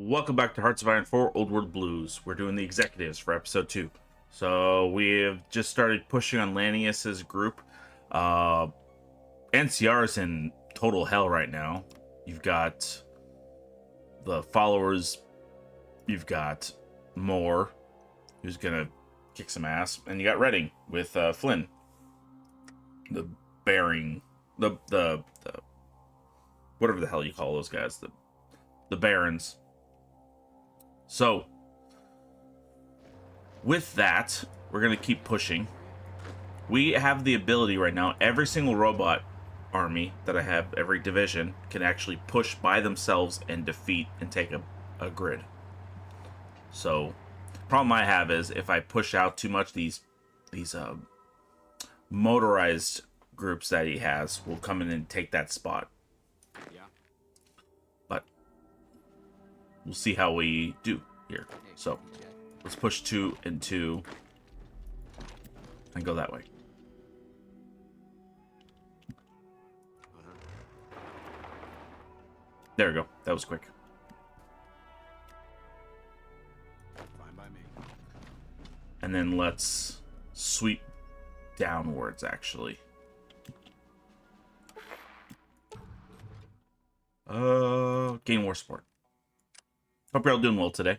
Welcome back to Hearts of Iron 4 Old World Blues. We're doing the executives for episode 2. So we've just started pushing on Lanius's group. NCR's in total hell right now. You've got the followers. You've got Moore, who's gonna kick some ass, and you got Redding with Flynn, the Bearing, the whatever the hell you call those guys, the Barons. So, with that, we're going to keep pushing. We have the ability right now, every single robot army that I have, every division, can actually push by themselves and defeat and take a grid. So, problem I have is if I push out too much, these motorized groups that he has will come in and take that spot. Yeah. But we'll see how we do here. So let's push 2 and 2 and go that way. There we go. That was quick. Fine by me. And then let's sweep downwards, actually. Game War Sport. Hope you're all doing well today.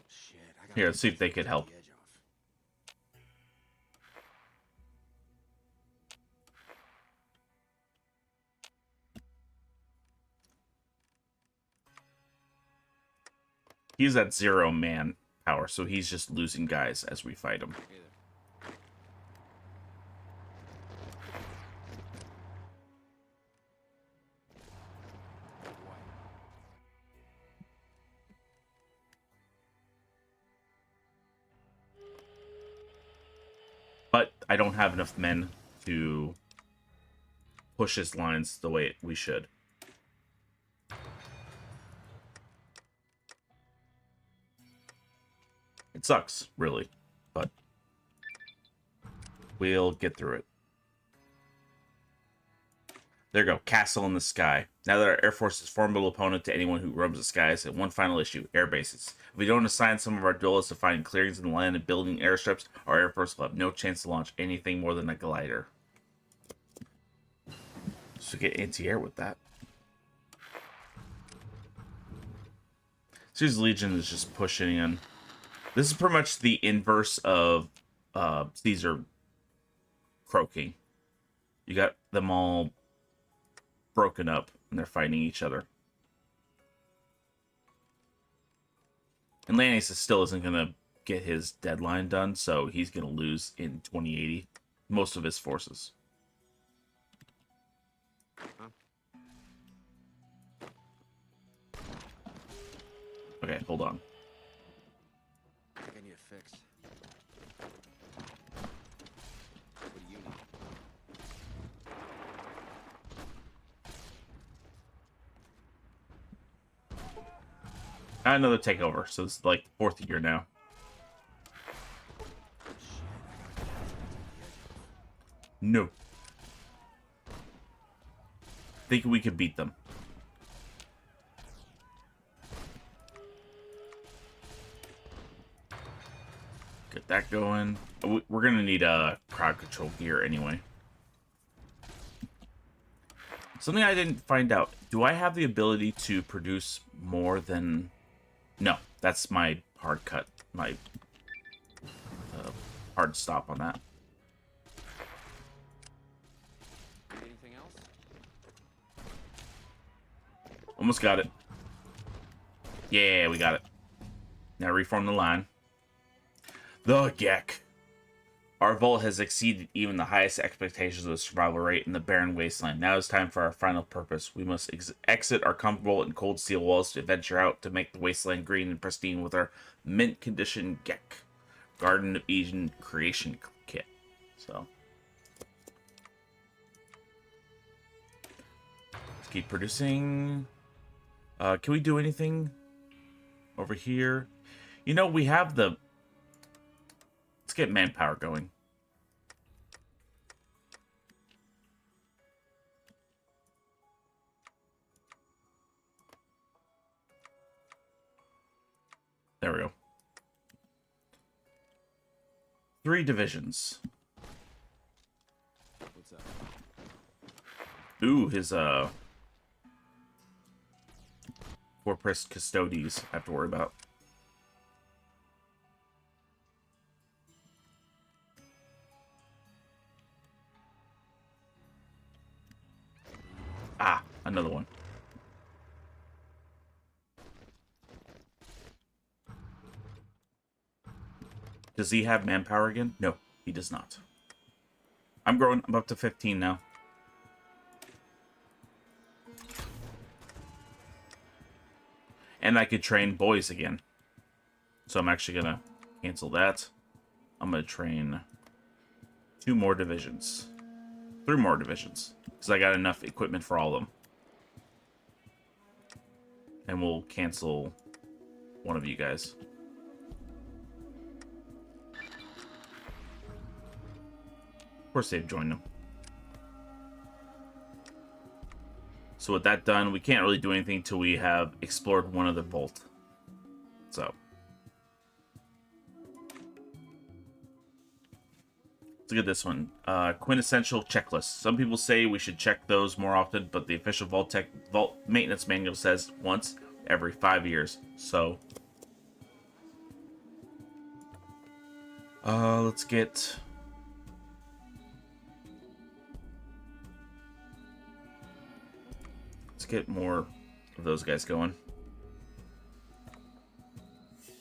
Shit, Here, let's see if they could help. He's at 0 man power, so he's just losing guys as we fight him. But I don't have enough men to push his lines the way we should. It sucks, really, but we'll get through it. There you go, Castle in the Sky. Now that our Air Force is a formidable opponent to anyone who roams the skies, and one final issue, air bases. If we don't assign some of our duelists to finding clearings in the land and building airstrips, our Air Force will have no chance to launch anything more than a glider. So get anti-air with that. Caesar's Legion is just pushing in. This is pretty much the inverse of Caesar croaking. You got them all broken up and they're fighting each other. And Lanius still isn't going to get his deadline done, so he's going to lose in 2080 most of his forces. Okay, hold on. I think I need a fix. What do you need? Another takeover, so this is like the 4th year now. No. Think we could beat them. Get that going. We're gonna need a crowd control gear anyway. Something I didn't find out. Do I have the ability to produce more than... No, that's my hard cut. My hard stop on that. Anything else? Almost got it. Yeah, we got it. Now reform the line. The GECK. Our vault has exceeded even the highest expectations of the survival rate in the barren wasteland. Now it's time for our final purpose. We must exit our comfortable and cold steel walls to venture out to make the wasteland green and pristine with our mint condition GECK. Garden of Eden creation kit. So let's keep producing. Can we do anything over here? You know, we have the... Let's get manpower going. 3 divisions. What's up? Ooh, his Fortress Custodes I have to worry about. Ah, another one. Does he have manpower again? No, he does not. I'm growing. I'm up to 15 now. And I could train boys again. So I'm actually going to cancel that. I'm going to train 2 more divisions. 3 more divisions. Because I got enough equipment for all of them. And we'll cancel one of you guys. Of course they've joined them. So with that done, we can't really do anything until we have explored one other vault. So. Let's look at this one. Quintessential checklist. Some people say we should check those more often, but the official vault maintenance manual says once every 5 years. So. Let's get... get more of those guys going.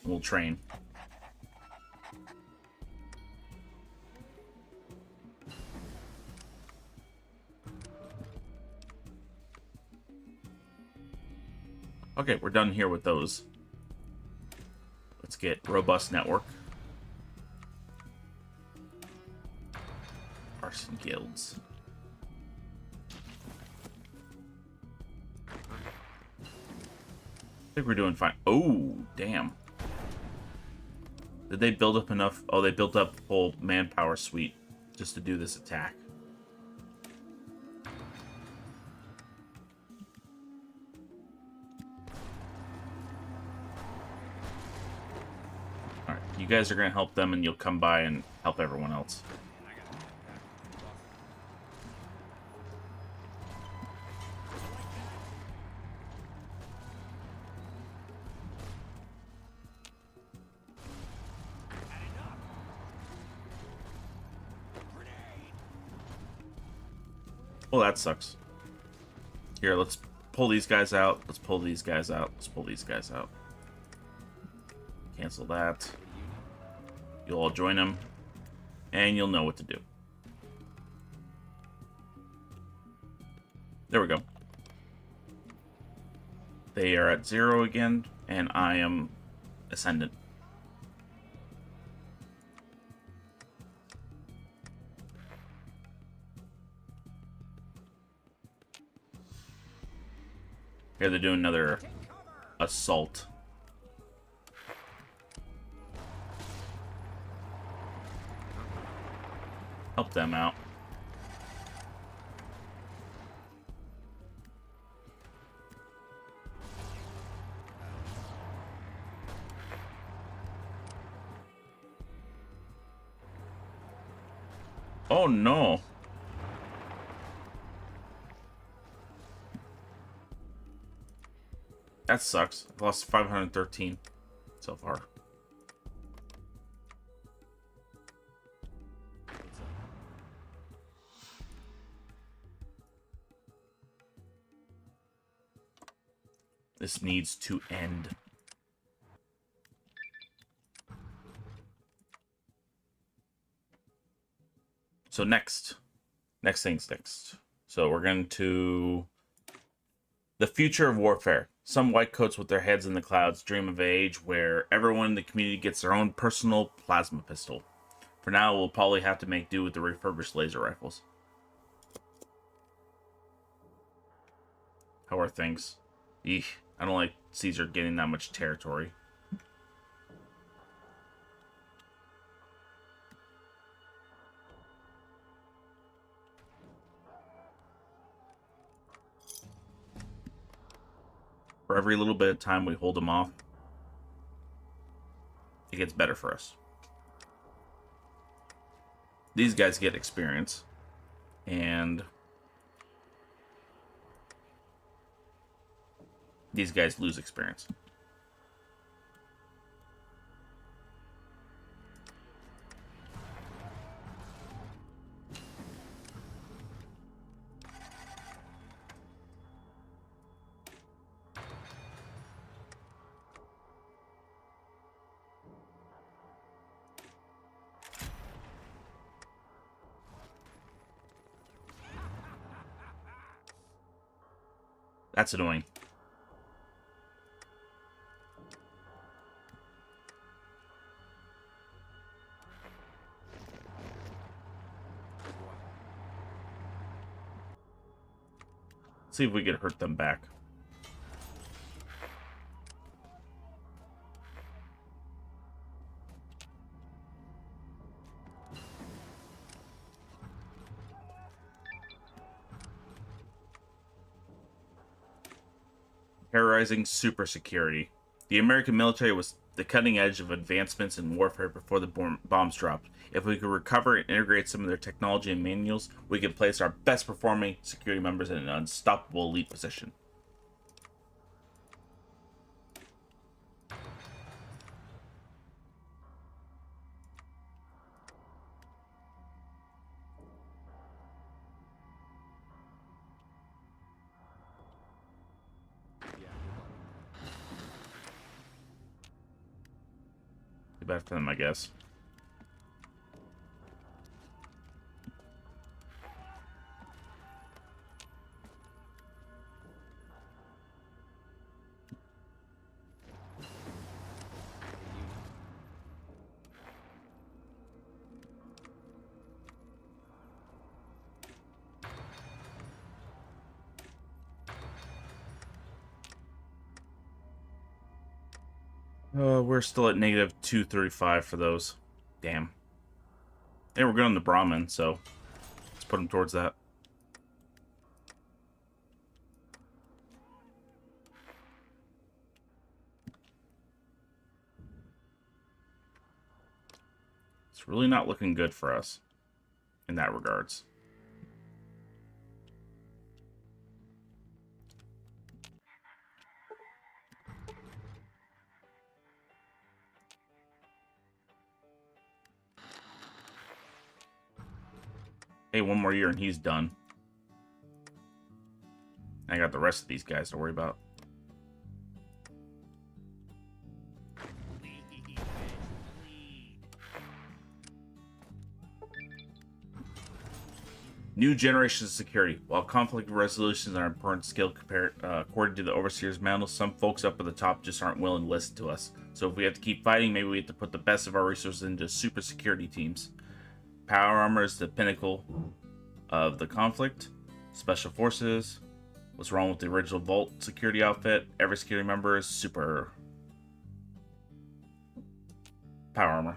We'll train. Okay, we're done here with those. Let's get robust network. Arson guilds. I think we're doing fine. Oh, damn. Did they build up enough? Oh, they built up the whole manpower suite just to do this attack. Alright, you guys are going to help them and you'll come by and help everyone else. Well, that sucks. Here, let's pull these guys out. Let's pull these guys out. Let's pull these guys out. Cancel that. You'll all join them. And you'll know what to do. There we go. They are at 0 again, and I am ascendant. Here they're doing another assault. Help them out. Oh no. That sucks. I've lost 513 so far. This needs to end. So next thing's next. So we're going to the future of warfare. Some whitecoats with their heads in the clouds dream of an age where everyone in the community gets their own personal plasma pistol. For now, we'll probably have to make do with the refurbished laser rifles. How are things? Eek, I don't like Caesar getting that much territory. For every little bit of time we hold them off, it gets better for us. these guys get experience. And these guys lose experience. That's annoying. See if we can hurt them back. Terrorizing super security. The American military was the cutting edge of advancements in warfare before the bombs dropped. If we could recover and integrate some of their technology and manuals, we could place our best performing security members in an unstoppable elite position. Too bad for them, I guess. We're still at negative 235 for those. Damn. Hey, we're good on the Brahmin, so let's put them towards that. It's really not looking good for us in that regards. Hey, one more year and he's done. I got the rest of these guys to worry about. New generation of security. While conflict resolutions are an important skill according to the Overseer's Manual, some folks up at the top just aren't willing to listen to us. So if we have to keep fighting, maybe we have to put the best of our resources into super security teams. Power armor is the pinnacle of the conflict. Special forces. What's wrong with the original Vault security outfit? Every security member is super power armor.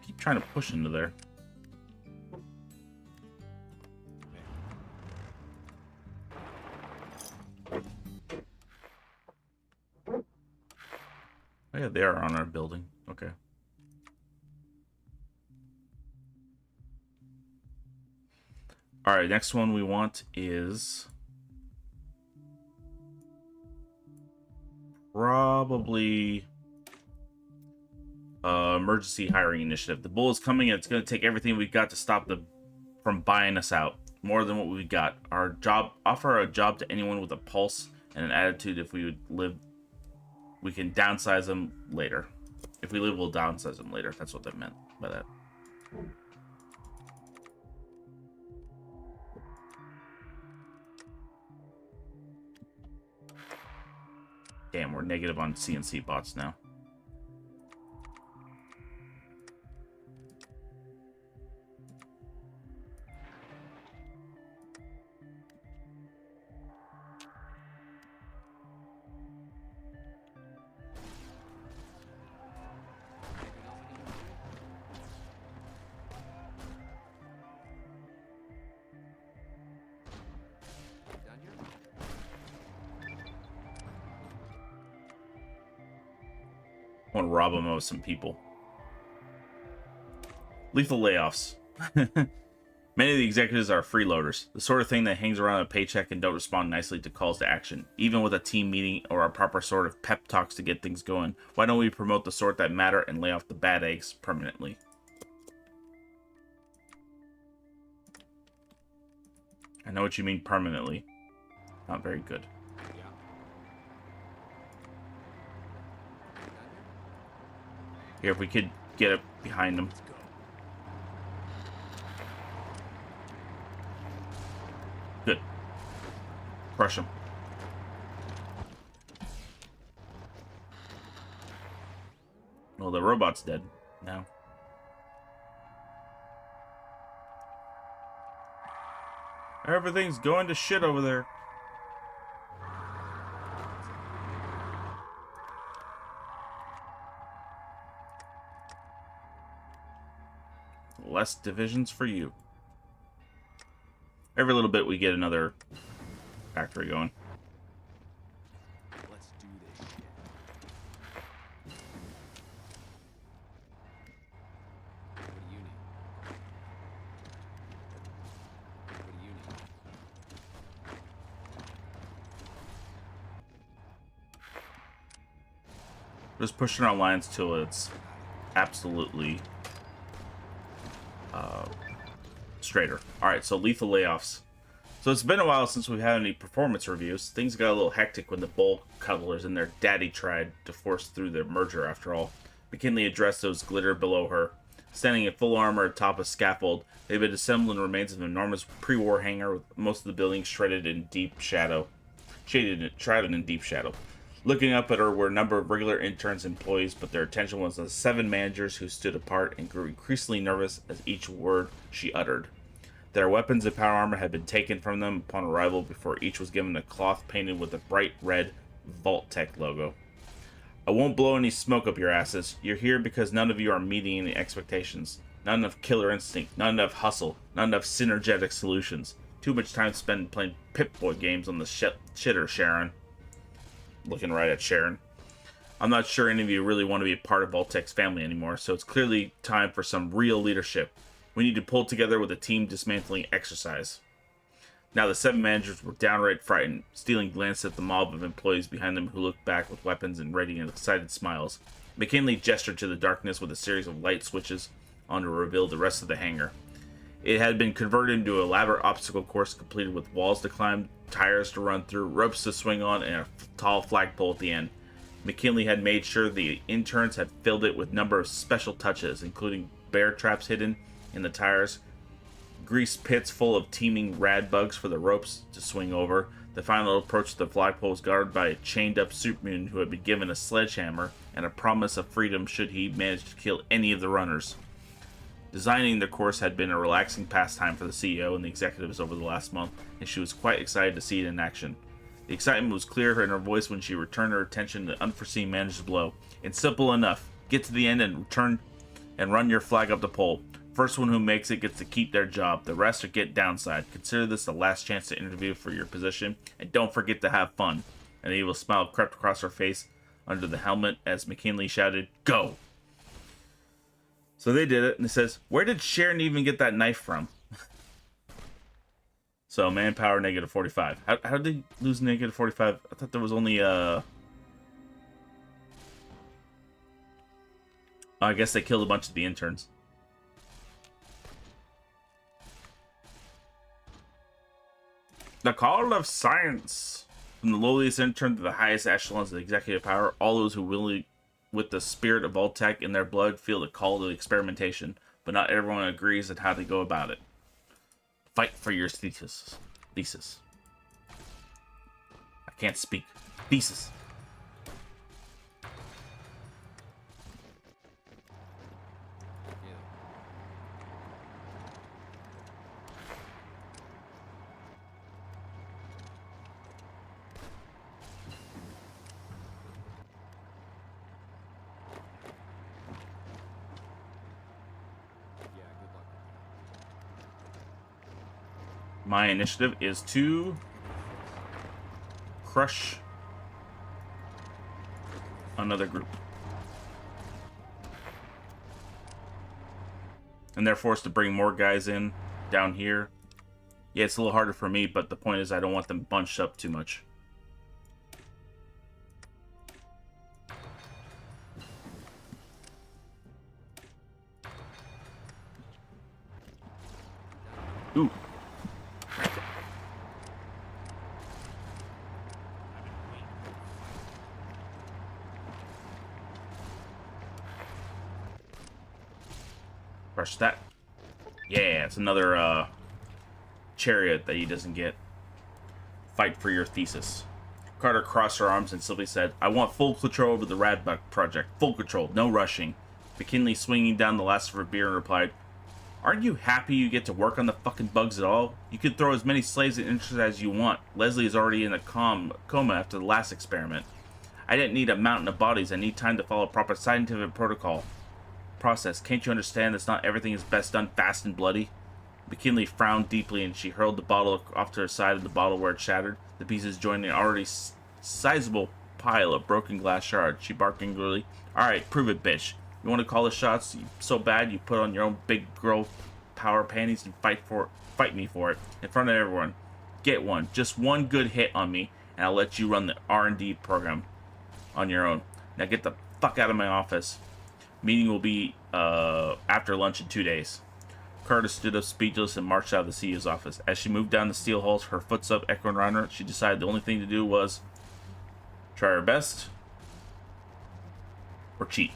Keep trying to push into there. Oh yeah, they are on our building. Okay. Alright, next one we want is probably emergency hiring initiative. The bull is coming and it's going to take everything we've got to stop them from buying us out. More than what we've got. Offer a job to anyone with a pulse and an attitude. If we would live, we can downsize them later. If we live, we'll downsize them later. That's what they meant by that. Damn, we're negative on CNC bots now. I want to rob them of some people. Lethal layoffs. Many of the executives are freeloaders, the sort of thing that hangs around a paycheck and don't respond nicely to calls to action, even with a team meeting or a proper sort of pep talks to get things going. Why don't we promote the sort that matter and lay off the bad eggs permanently? I know what you mean permanently. Not very good. Yeah. Here, if we could get up behind them. Let's go. Good. Crush them. Well, the robot's dead now. Everything's going to shit over there. Less divisions for you. Every little bit we get another factory going. Let's do this shit. What do you need? What do you need? Just pushing our lines till it's absolutely straighter. Alright, so lethal layoffs. So it's been a while since we've had any performance reviews. Things got a little hectic when the bull cuddlers and their daddy tried to force through the merger after all. McKinley addressed those glitter below her. Standing in full armor atop a scaffold, they've been assembling remains of an enormous pre-war hangar with most of the buildings shrouded in deep shadow. Looking up at her were a number of regular interns and employees, but their attention was on the 7 managers who stood apart and grew increasingly nervous as each word she uttered. Their weapons and power armor had been taken from them upon arrival before each was given a cloth painted with the bright red Vault-Tec logo. I won't blow any smoke up your asses. You're here because none of you are meeting any expectations. Not enough killer instinct, not enough hustle, not enough synergetic solutions. Too much time spent playing Pip-Boy games on the shitter, Sharon. Looking right at Sharon. I'm not sure any of you really want to be a part of Vault-Tec's family anymore, so it's clearly time for some real leadership. We need to pull together with a team dismantling exercise. Now the 7 managers were downright frightened, stealing glances at the mob of employees behind them who looked back with weapons and ready and excited smiles. McKinley gestured to the darkness with a series of light switches on to reveal the rest of the hangar. It had been converted into an elaborate obstacle course completed with walls to climb, tires to run through, ropes to swing on, and a tall flagpole at the end. McKinley had made sure the interns had filled it with a number of special touches, including bear traps hidden in the tires, grease pits full of teeming radbugs for the ropes to swing over. The final approach to the flagpole was guarded by a chained-up supermutant who had been given a sledgehammer and a promise of freedom should he manage to kill any of the runners. Designing the course had been a relaxing pastime for the CEO and the executives over the last month, and she was quite excited to see it in action. The excitement was clear in her voice when she returned her attention to the unforeseen manager's blow. It's simple enough. Get to the end and return and run your flag up the pole. First one who makes it gets to keep their job. The rest are get downside. Consider this the last chance to interview for your position, and don't forget to have fun. An evil smile crept across her face under the helmet as McKinley shouted, "Go!" So they did it, and it says, where did Sharon even get that knife from? So, manpower, negative 45. How did they lose negative 45? I thought there was only, I guess they killed a bunch of the interns. The call of science. From the lowliest intern to the highest echelons of executive power, all those who really with the spirit of Vault-Tec in their blood feel the call to experimentation, but not everyone agrees on how to go about it. Fight for your thesis. I can't speak. Thesis. My initiative is to crush another group. and they're forced to bring more guys in down here. Yeah, it's a little harder for me, but the point is I don't want them bunched up too much. Ooh. Crush that. Yeah, it's another chariot that he doesn't get. Fight for your thesis. Carter crossed her arms and simply said, I want full control over the Radbug project. Full control, no rushing. McKinley, swinging down the last of her beer, and replied, Aren't you happy you get to work on the fucking bugs at all? You could throw as many slaves and interests as you want. Leslie is already in a coma after the last experiment. I didn't need a mountain of bodies. I need time to follow proper scientific protocol. Process. Can't you understand that not everything is best done fast and bloody? McKinley frowned deeply, and she hurled the bottle off to her side of the bottle where it shattered, the pieces joining an already sizable pile of broken glass shards. She barked angrily, Alright, prove it, bitch. You want to call the shots so bad you put on your own big girl power panties and fight me for it, in front of everyone. Get one. Just one good hit on me, and I'll let you run the R&D program on your own. Now get the fuck out of my office. Meeting will be after lunch in 2 days. Carter stood up speechless and marched out of the CEO's office. As she moved down the steel halls, her footsteps echoing around her, she decided the only thing to do was try her best or cheat.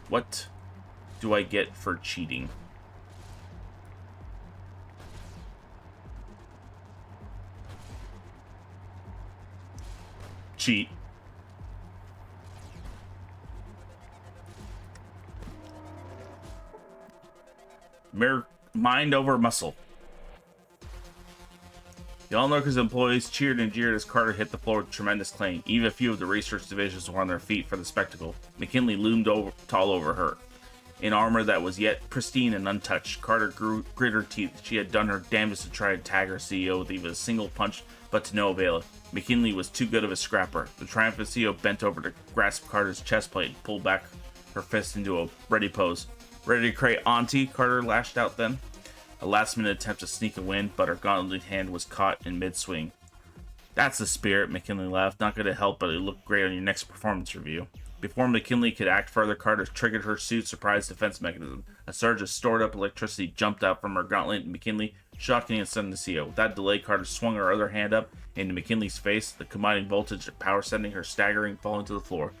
What do I get for cheating? Cheat. Mind over muscle. The All-Knockers employees cheered and jeered as Carter hit the floor with tremendous clang. Even a few of the research divisions were on their feet for the spectacle. McKinley loomed tall over her. In armor that was yet pristine and untouched, Carter grit her teeth. She had done her damnedest to try to tag her CEO with even a single punch, but to no avail. McKinley was too good of a scrapper. The triumphant CEO bent over to grasp Carter's chest plate and pulled back her fist into a ready pose. Ready to create Auntie? Carter lashed out then. A last-minute attempt to sneak a win, but her gauntleted hand was caught in mid-swing. That's the spirit, McKinley laughed. Not going to help, but it looked great on your next performance review. Before McKinley could act further, Carter triggered her suit's surprise defense mechanism. A surge of stored-up electricity jumped out from her gauntlet, and McKinley, shocking and stunning the CEO. Without delay, Carter swung her other hand up into McKinley's face, the combining voltage of power sending her staggering, falling to the floor.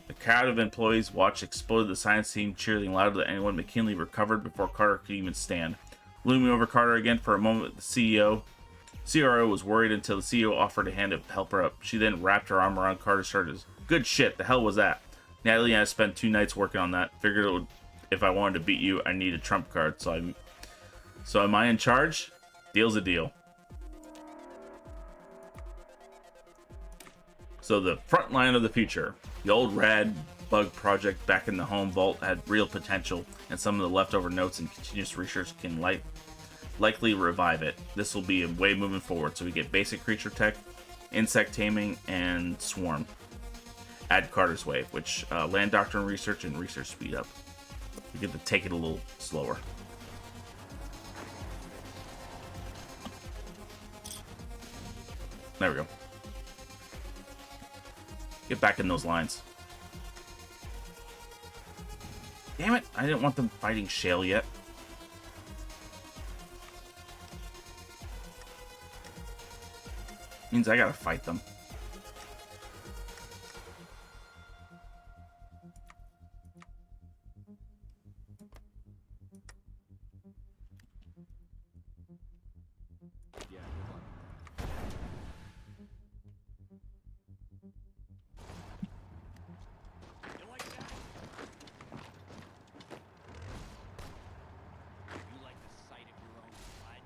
The crowd of employees watched explode, the science team cheering louder than anyone. McKinley recovered before Carter could even stand. Looming over Carter again for a moment, the CRO was worried until the CEO offered a hand to help her up. She then wrapped her arm around Carter's shoulders. Good shit, the hell was that? Natalie and I spent 2 nights working on that. Figured if I wanted to beat you, I need a trump card. So am I in charge? Deal's a deal. So the front line of the future. The old Radbug project back in the home vault had real potential, and some of the leftover notes and continuous research can likely revive it. This will be a way moving forward, so we get basic creature tech, insect taming, and swarm. Add Carter's Wave, which land doctrine research and research speed up. We get to take it a little slower. There we go. Get back in those lines. Damn it, I didn't want them fighting Shale yet. Means I gotta fight them. Yeah, good luck. You like that? You like the sight of your own blood?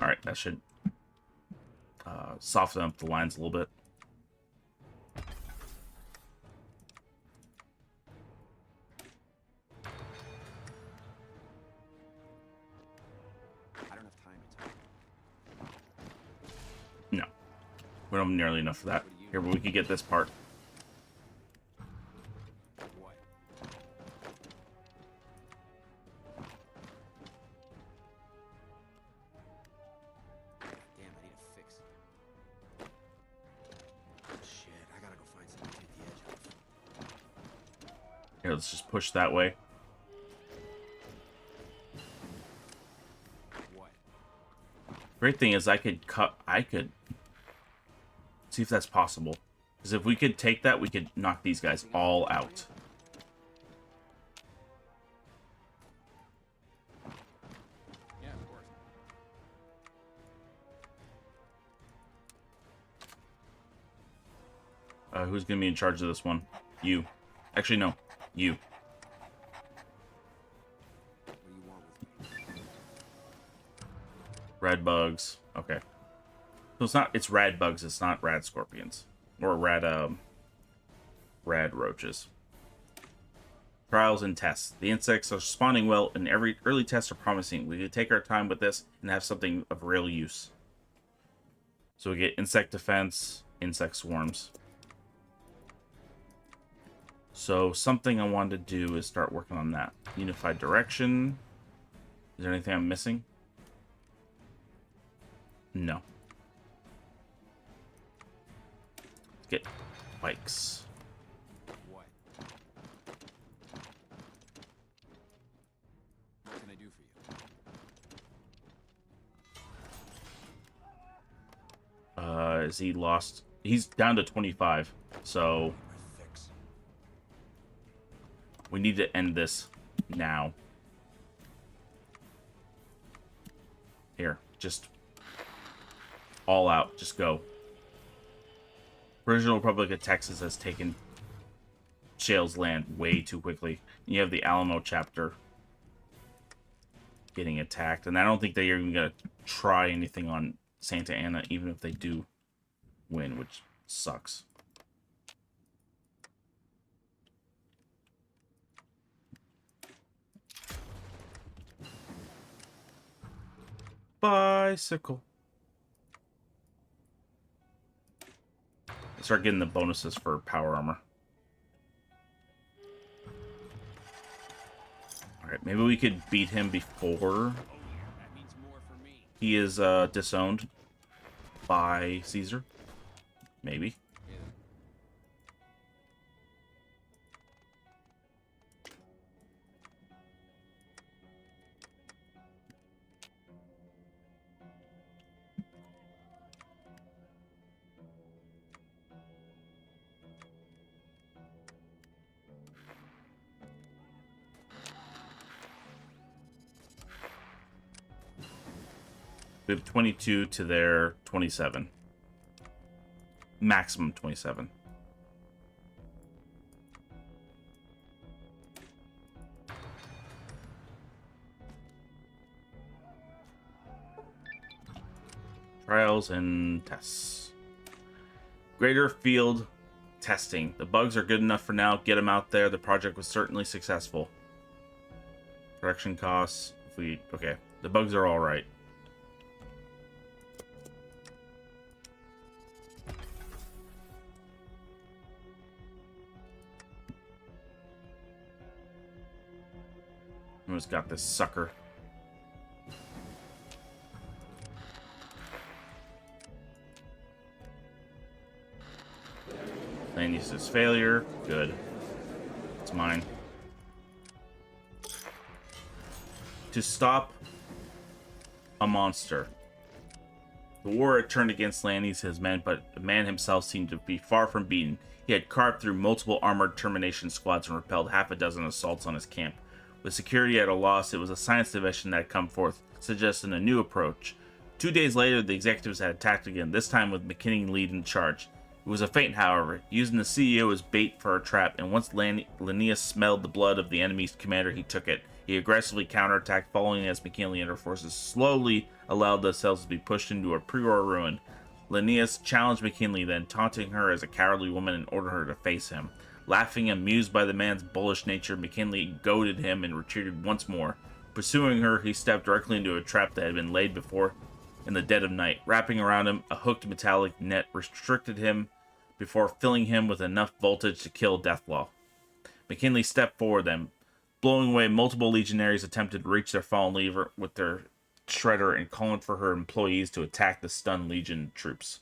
Alright, that should soften up the lines a little bit. I don't have time to talk. No. We don't have nearly enough for that. What do you Here, but we could get this part. What? Damn, I need a fix. Shit, I gotta go find something to take the edge off. Here, let's just push that way. What? Great thing is I could see if that's possible. Because if we could take that, we could knock these guys all out. Yeah, of course. Who's going to be in charge of this one? You. Actually, no. You. What do you want with me? Radbugs. Okay. So it's radbugs, it's not rad scorpions. Or rad roaches. Trials and tests. The insects are responding well, and every early tests are promising. We could take our time with this and have something of real use. So we get insect defense, insect swarms. So something I wanted to do is start working on that. Unified direction. Is there anything I'm missing? No. Let's get bikes. What? What can I do for you? Is he lost? He's down to 25. So My fix. we need to end this now. Here, just all out. Just go. Original Republic of Texas has taken Shale's land way too quickly. You have the Alamo chapter getting attacked, and I don't think they're even gonna try anything on Santa Ana, even if they do win, which sucks. Bicycle. Start getting the bonuses for power armor. Alright, maybe we could beat him before That means more for me. he is disowned by Caesar. Maybe. Yeah. We have 22 to their 27. Maximum 27. Trials and tests. Greater field testing. The bugs are good enough for now. Get them out there. The project was certainly successful. Production costs. Okay. The bugs are all right. Who's got this sucker? Lanius' failure. Good. It's mine. To stop a monster. The war had turned against Lanius and his men, but the man himself seemed to be far from beaten. He had carved through multiple armored termination squads and repelled half a dozen assaults on his camp. With security at a loss, it was a science division that had come forth, suggesting a new approach. 2 days later, the executives had attacked again, this time with McKinney leading the charge. It was a feint, however, using the CEO as bait for a trap, and once Lanius smelled the blood of the enemy's commander, he took it. He aggressively counterattacked, following as McKinley and her forces slowly allowed themselves to be pushed into a pre-war ruin. Lanius challenged McKinley, then taunting her as a cowardly woman and ordered her to face him. Laughing, amused by the man's bullish nature, McKinley goaded him and retreated once more. Pursuing her, he stepped directly into a trap that had been laid before in the dead of night. Wrapping around him, a hooked metallic net restricted him before filling him with enough voltage to kill Deathlaw. McKinley stepped forward then, blowing away multiple legionaries attempted to reach their fallen leader with their shredder and calling for her employees to attack the stunned Legion troops.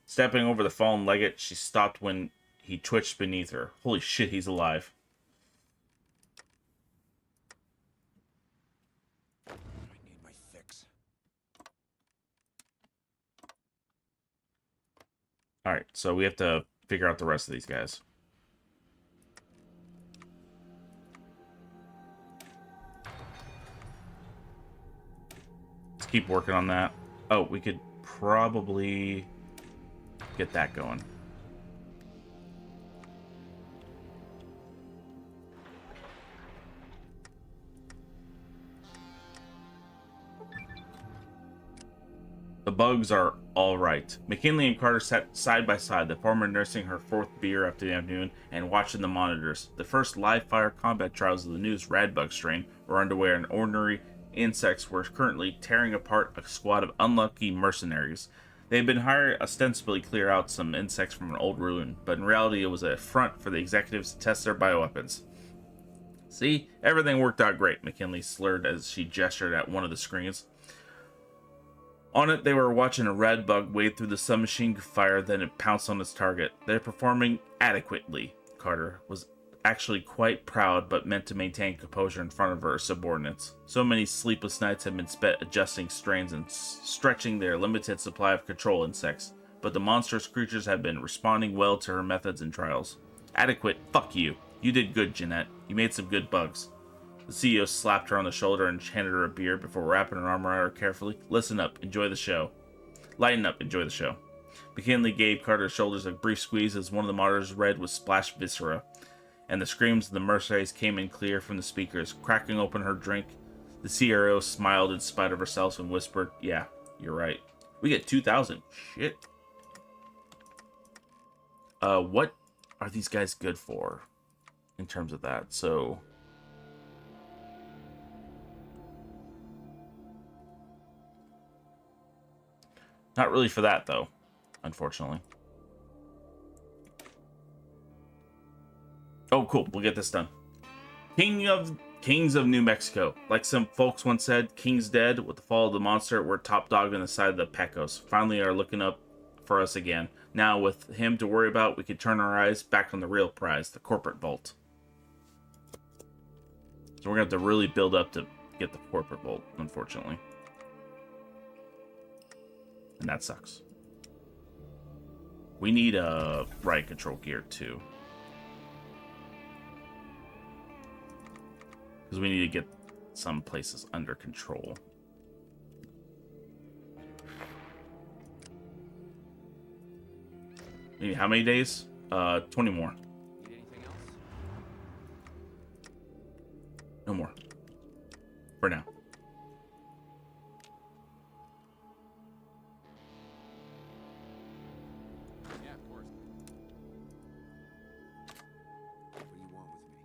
Stepping over the fallen legate, she stopped when he twitched beneath her. Holy shit, he's alive. I need my fix. Alright, so we have to figure out the rest of these guys. Let's keep working on that. Oh, we could probably get that going. The bugs are all right. McKinley and Carter sat side by side, the former nursing her fourth beer after the afternoon and watching the monitors. The first live-fire combat trials of the newest Radbug strain were underway, and ordinary insects were currently tearing apart a squad of unlucky mercenaries. They had been hired ostensibly to clear out some insects from an old ruin, but in reality it was a front for the executives to test their bioweapons. See, everything worked out great, McKinley slurred as she gestured at one of the screens. On it, they were watching a Radbug wade through the submachine fire, then it pounced on its target. They're performing adequately. Carter was actually quite proud, but meant to maintain composure in front of her subordinates. So many sleepless nights had been spent adjusting strains and stretching their limited supply of control insects, but the monstrous creatures had been responding well to her methods and trials. Adequate? Fuck you. You did good, Jeanette. You made some good bugs. The CEO slapped her on the shoulder and handed her a beer before wrapping her arm around her carefully. Listen up, enjoy the show. Lighten up, enjoy the show. McKinley gave Carter's shoulders a brief squeeze as one of the monitors read with splashed viscera, and the screams of the mercenaries came in clear from the speakers. Cracking open her drink, the CRO smiled in spite of herself and whispered, "Yeah, you're right. We get 2,000. Shit. What are these guys good for in terms of that? So... not really for that, though, unfortunately. Oh, cool. We'll get this done. Kings of New Mexico. Like some folks once said, king's dead. With the fall of the monster, we're top dog on the side of the Pecos. Finally are looking up for us again. Now, with him to worry about, we can turn our eyes back on the real prize, the corporate vault. So we're going to have to really build up to get the corporate vault, unfortunately. And that sucks. We need a riot control gear too. Because we need to get some places under control. How many days? 20 more. Need anything else? No more. For now. Yeah, of course. What do you want with me?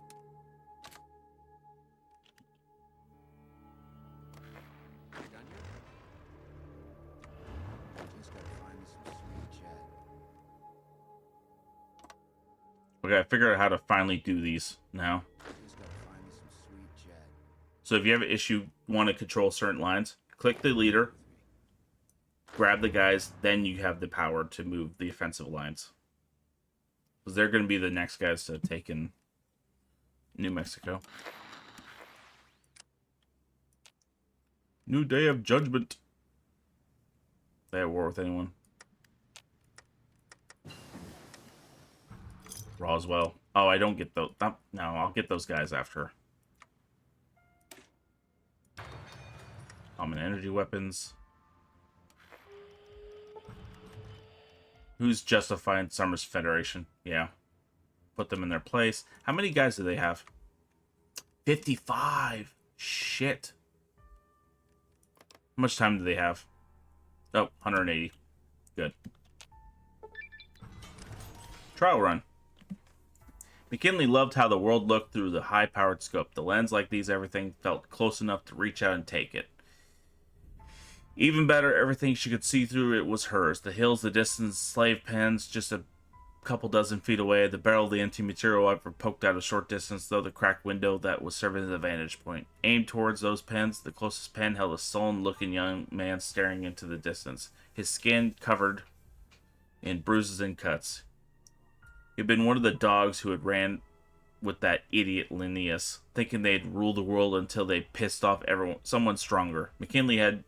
You done yet? Just gotta find me some sweet chat. Okay, I figured out how to finally do these now. Just gotta find me some sweet chat. So if you have an issue, want to control certain lines, click the leader, grab the guys, then you have the power to move the offensive lines. Because they're going to be the next guys to take in New Mexico. New Day of Judgment. They at war with anyone? Roswell. Oh, I don't get those. No, I'll get those guys after. Common energy weapons. Who's justifying Summer's Federation? Yeah. Put them in their place. How many guys do they have? 55. Shit. How much time do they have? Oh, 180. Good. Trial run. McKinley loved how the world looked through the high-powered scope. The lens like these, everything felt close enough to reach out and take it. Even better, everything she could see through it was hers. The hills, the distance, slave pens, just a couple dozen feet away. The barrel of the empty material rifle poked out a short distance, though the cracked window that was serving as a vantage point. Aimed towards those pens, the closest pen held a sullen-looking young man staring into the distance, his skin covered in bruises and cuts. He had been one of the dogs who had ran with that idiot Lanius, thinking they'd rule the world until they pissed off someone stronger. McKinley had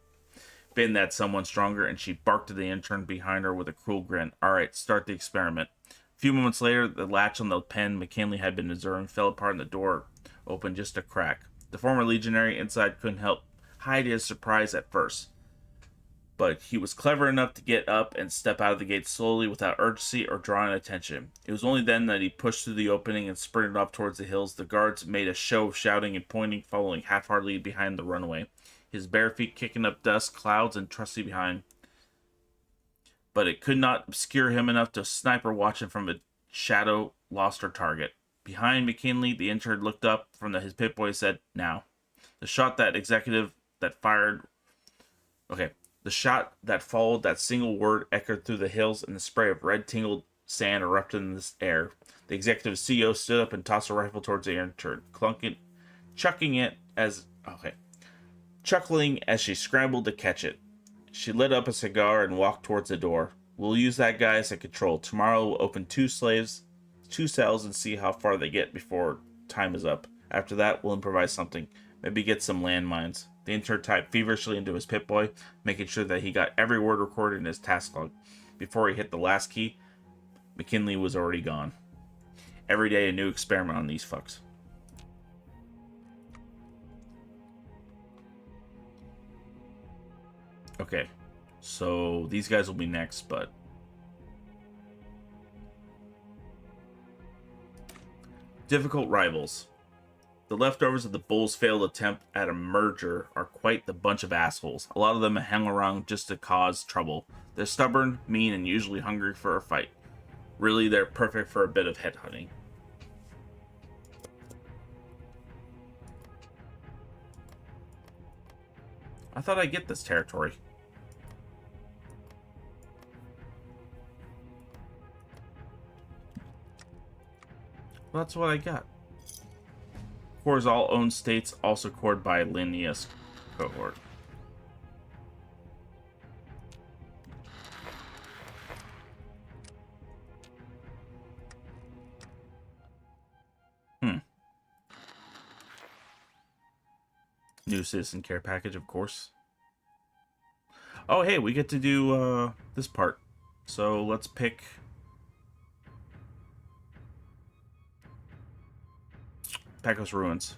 been that someone stronger, and she barked at the intern behind her with a cruel grin. All right, start the experiment. A few moments later, the latch on the pen McKinley had been observing fell apart and the door opened just a crack. The former legionary inside couldn't help hide his surprise at first, but he was clever enough to get up and step out of the gate slowly without urgency or drawing attention. It was only then that he pushed through the opening and sprinted off towards the hills. The guards made a show of shouting and pointing, following half-heartedly behind the runaway, his bare feet kicking up dust, clouds, and trusty behind. But it could not obscure him enough to sniper watch him from a shadow lost her target. Behind McKinley, the intern looked up from his pit-boy and said, "Now." The shot that followed that single word echoed through the hills, and the spray of red tingled sand erupted in the air. The executive CEO stood up and tossed a rifle towards the intern, chuckling as she scrambled to catch it. She lit up a cigar and walked towards the door. "We'll use that guy as a control. Tomorrow we'll open two cells, and see how far they get before time is up. After that, we'll improvise something. Maybe get some landmines." The intern typed feverishly into his Pip-Boy, making sure that he got every word recorded in his task log. Before he hit the last key, McKinley was already gone. Every day a new experiment on these fucks. Okay, so these guys will be next, but... difficult rivals. The leftovers of the Bulls' failed attempt at a merger are quite the bunch of assholes. A lot of them hang around just to cause trouble. They're stubborn, mean, and usually hungry for a fight. Really, they're perfect for a bit of headhunting. I thought I'd get this territory. Well, that's what I got. Cores all owned states, also cored by Lanius cohort. New citizen care package, of course. Oh, hey, we get to do this part. So let's pick... Pecos Ruins.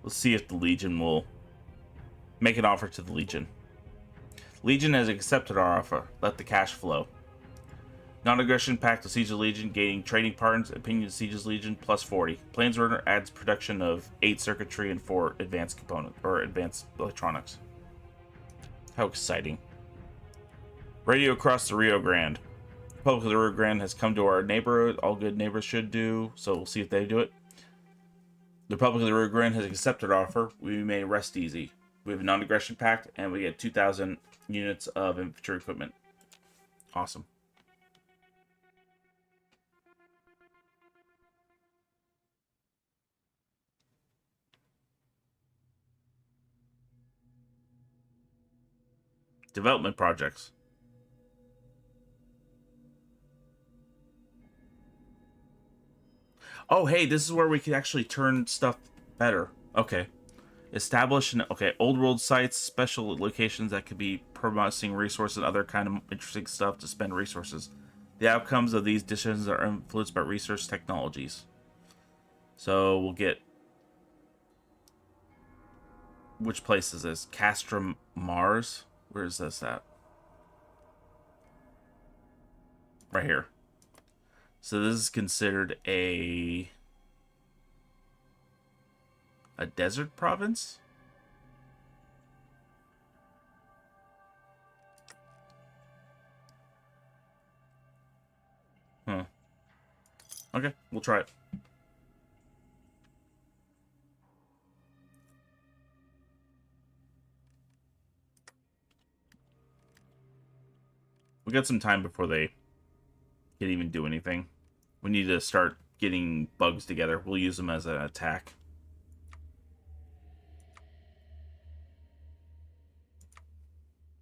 Let's see if the Legion will make an offer to the Legion. Legion has accepted our offer. Let the cash flow. Non-aggression pact to Siege of Legion, gaining trading partners, opinion to Siege's Legion, plus 40. Planeswalker adds production of 8 circuitry and 4 advanced components, or advanced electronics. How exciting. Radio across the Rio Grande. Republic of the Rio Grande has come to our neighborhood. All good neighbors should do, so we'll see if they do it. The Republic of the Rio Grande has accepted our offer. We may rest easy. We have a non-aggression pact, and we get 2,000 units of infantry equipment. Awesome. Development projects. Oh, hey, this is where we can actually turn stuff better. Okay. Establish old world sites, special locations that could be promising resources and other kind of interesting stuff to spend resources. The outcomes of these decisions are influenced by research technologies. So we'll get... which place is this? Castrum Mars? Where is this at? Right here. So this is considered a desert province? Okay, we'll try it. We got some time before they can even do anything. We need to start getting bugs together. We'll use them as an attack.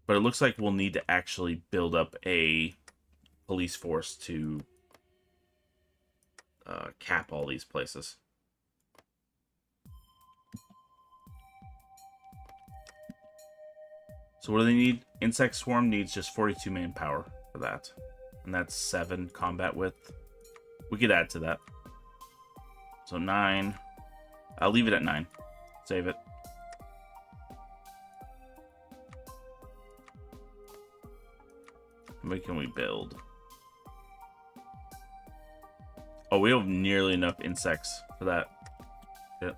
But it looks like we'll need to actually build up a police force to cap all these places. So what do they need? Insect Swarm needs just 42 manpower for that. And that's 7 combat width. We could add to that. So 9. I'll leave it at 9. Save it. How many can we build? Oh, we have nearly enough insects for that. Yeah.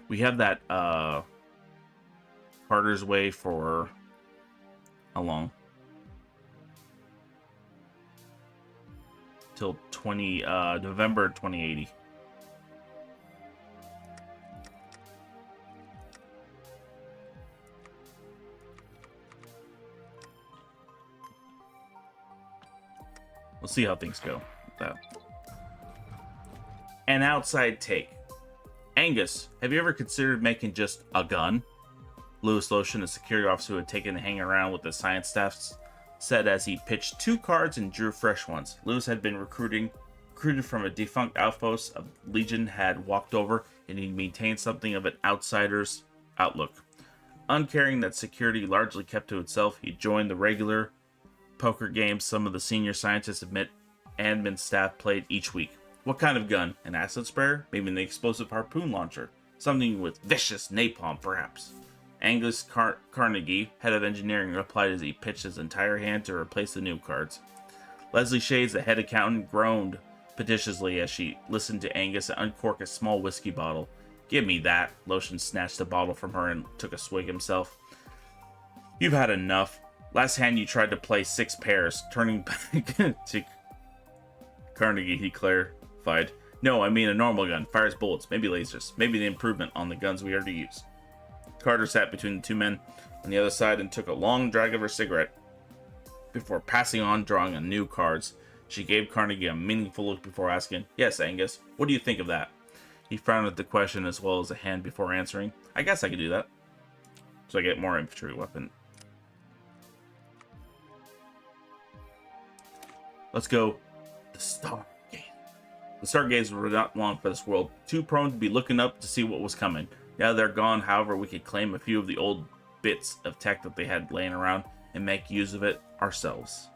We have that Carter's Way for how long? Till November 2080. We'll see how things go with that. An outside take. Angus, have you ever considered making just a gun? Lewis Lotion, a security officer who had taken to hang around with the science staff, said as he pitched 2 cards and drew fresh ones. Lewis had been recruited from a defunct outpost. A Legion had walked over, and he maintained something of an outsider's outlook. Uncaring that security largely kept to itself, he joined the regular poker games some of the senior scientists admit admin staff played each week. What kind of gun? An acid sprayer? Maybe an explosive harpoon launcher? Something with vicious napalm, perhaps? Angus Carnegie, head of engineering, replied as he pitched his entire hand to replace the new cards. Leslie Shades, the head accountant, groaned petitiously as she listened to Angus uncork a small whiskey bottle. Give me that. Lotion snatched the bottle from her and took a swig himself. You've had enough. Last hand you tried to play 6 pairs. Turning back to Carnegie, he clarified. No, I mean a normal gun. Fires bullets, maybe lasers. Maybe the improvement on the guns we already use. Carter sat between the 2 men on the other side and took a long drag of her cigarette before passing on, drawing on new cards. She gave Carnegie a meaningful look before asking, Yes, Angus, what do you think of that? He frowned at the question as well as a hand before answering. I guess I could do that. So I get more infantry weapon. Let's go. The Stargate. The Stargates were not long for this world, too prone to be looking up to see what was coming. Now they're gone, however, we could claim a few of the old bits of tech that they had laying around and make use of it ourselves.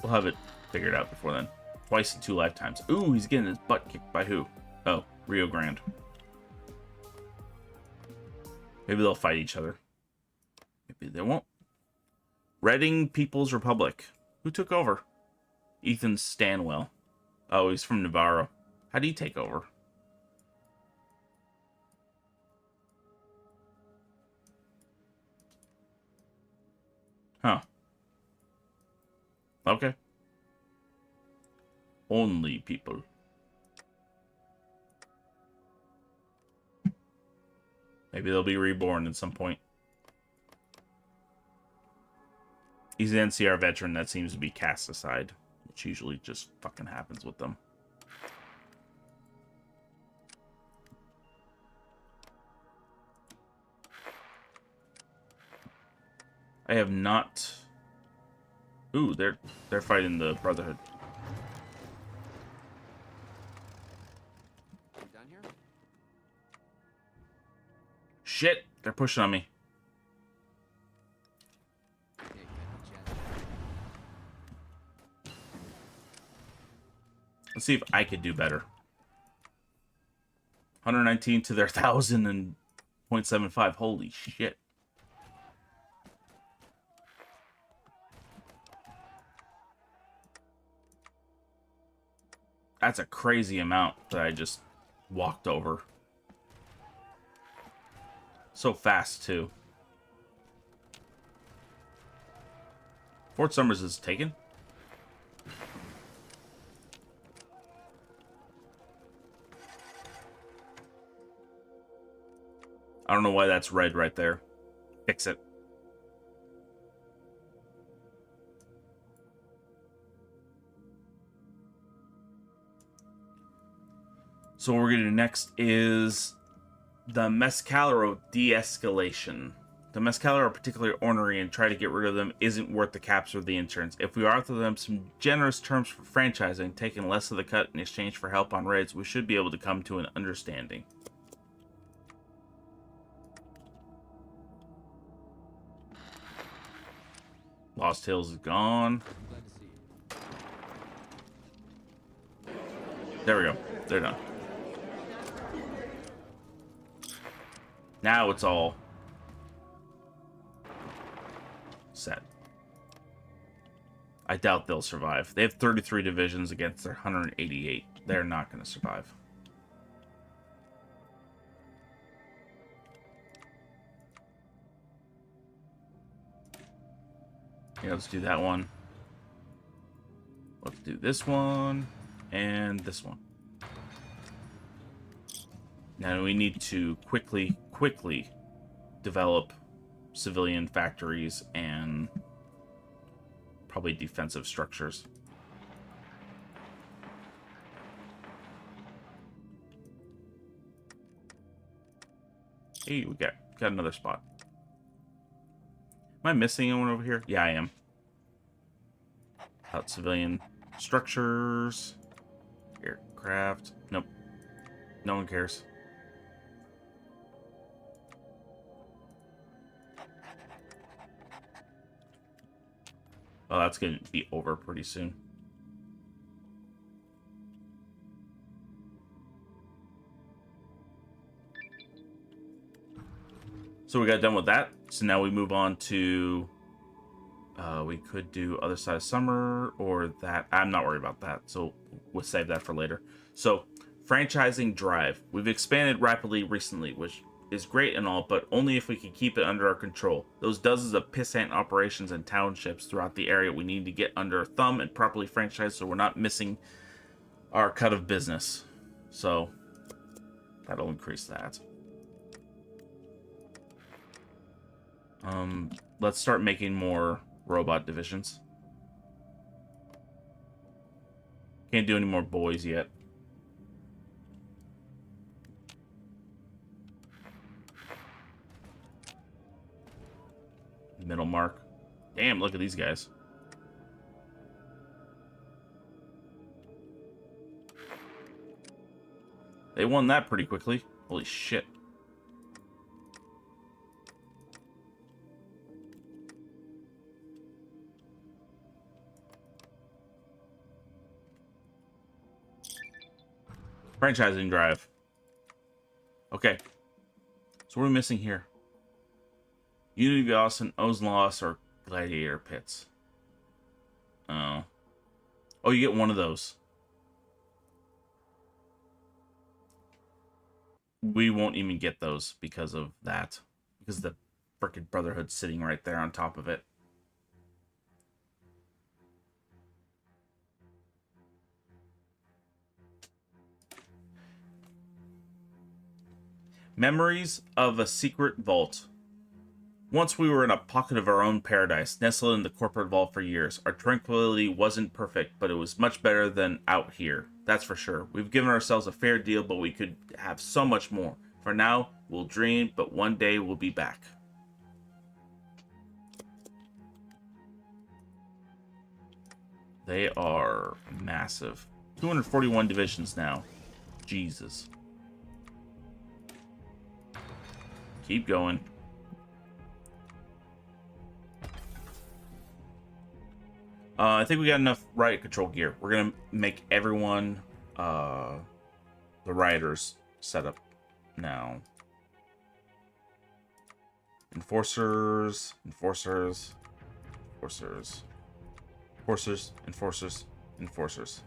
We'll have it figured out before then. Twice in 2 lifetimes. Ooh, he's getting his butt kicked by who? Oh, Rio Grande. Maybe they'll fight each other. Maybe they won't. Reading People's Republic. Who took over? Ethan Stanwell. Oh, he's from Navarro. How'd he take over? Huh. Okay. Only people. Maybe they'll be reborn at some point. He's an NCR veteran that seems to be cast aside, which usually just fucking happens with them. I have not... Ooh, they're fighting the Brotherhood. Down here? Shit, they're pushing on me. Let's see if I could do better. 119 to their 1,000 and 0.75. Holy shit. That's a crazy amount that I just walked over. So fast, too. Fort Summers is taken. I don't know why that's red right there. Fix it. So what we're going to do next is the Mescalero de-escalation. The Mescalero are particularly ornery, and try to get rid of them isn't worth the caps or the insurance. If we offer them some generous terms for franchising, taking less of the cut in exchange for help on raids, we should be able to come to an understanding. Lost Hills is gone. There we go. They're done. Now it's all set. I doubt they'll survive. They have 33 divisions against their 188. They're not going to survive. Yeah, let's do that one. Let's do this one and this one. Now we need to quickly develop civilian factories and probably defensive structures. Hey, we got another spot. Am I missing anyone over here? Yeah, I am. Out civilian structures. Aircraft. Nope. No one cares. Oh, that's going to be over pretty soon. So we got done with that. So now we move on to... we could do Other Side of Summer or that. I'm not worried about that. So we'll save that for later. So franchising drive. We've expanded rapidly recently, which is great and all, but only if we can keep it under our control. Those dozens of pissant operations and townships throughout the area we need to get under our thumb and properly franchise so we're not missing our cut of business. So that'll increase that. Let's start making more robot divisions. Can't do any more boys yet. Middle mark. Damn, look at these guys. They won that pretty quickly. Holy shit. Franchising drive. Okay. So what are we missing here? Unity of Austin, Ozloss, or Gladiator Pits. Oh. Oh, you get one of those. We won't even get those because of that. Because the frickin' Brotherhood's sitting right there on top of it. Memories of a Secret Vault. Once we were in a pocket of our own paradise, nestled in the corporate vault for years. Our tranquility wasn't perfect, but it was much better than out here. That's for sure. We've given ourselves a fair deal, but we could have so much more. For now, we'll dream, but one day we'll be back. They are massive. 241 divisions now. Jesus. Keep going. I think we got enough riot control gear. We're gonna make everyone the rioters set up now. Enforcers, enforcers, enforcers, enforcers, enforcers, enforcers.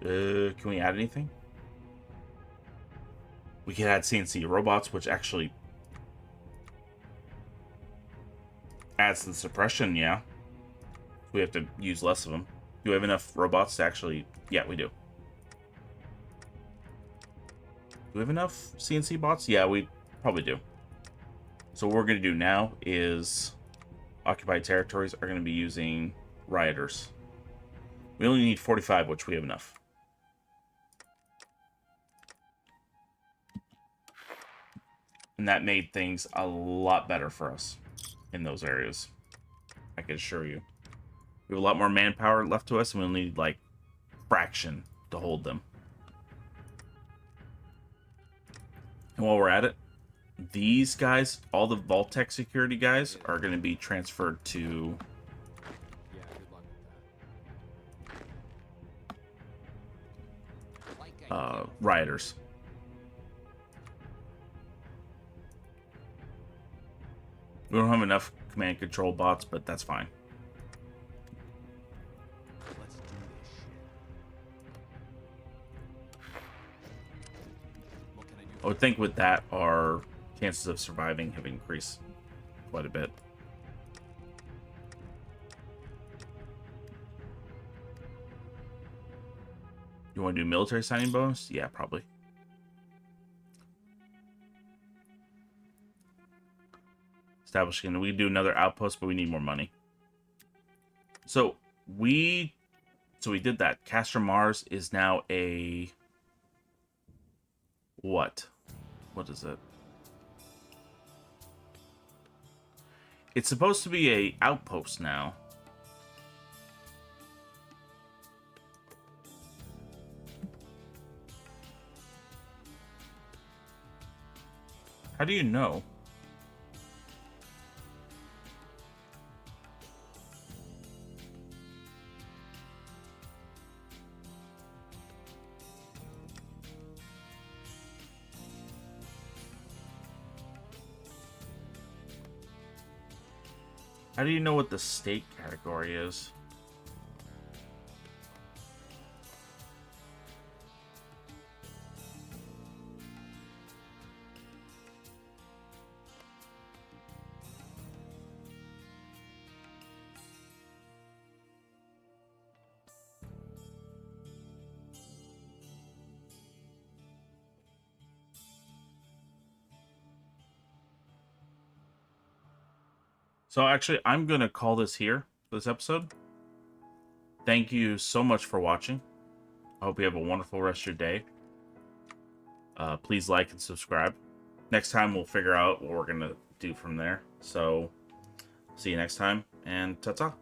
Can we add anything? We can add CNC robots, which actually adds to the suppression, yeah. We have to use less of them. Do we have enough robots to actually... Yeah, we do. Do we have enough CNC bots? Yeah, we probably do. So what we're going to do now is occupied territories are going to be using rioters. We only need 45, which we have enough. And that made things a lot better for us in those areas. I can assure you. We have a lot more manpower left to us, and we'll need, like, fraction to hold them. And while we're at it, these guys, all the Vault-Tec security guys, are going to be transferred to... Yeah, good luck with that. rioters. We don't have enough command control bots, but that's fine. Let's do this shit. What can I do? I would think with that, our chances of surviving have increased quite a bit. You want to do military signing bonus? Yeah, probably. Establishing. We do another outpost, but we need more money. So we did that. Castor Mars is now a what? What is it? It's supposed to be a outpost now. How do you know? How do you know what the state category is? So actually, I'm going to call this here for this episode. Thank you so much for watching. I hope you have a wonderful rest of your day. Please like and subscribe. Next time, we'll figure out what we're going to do from there. So, see you next time, and ta-ta.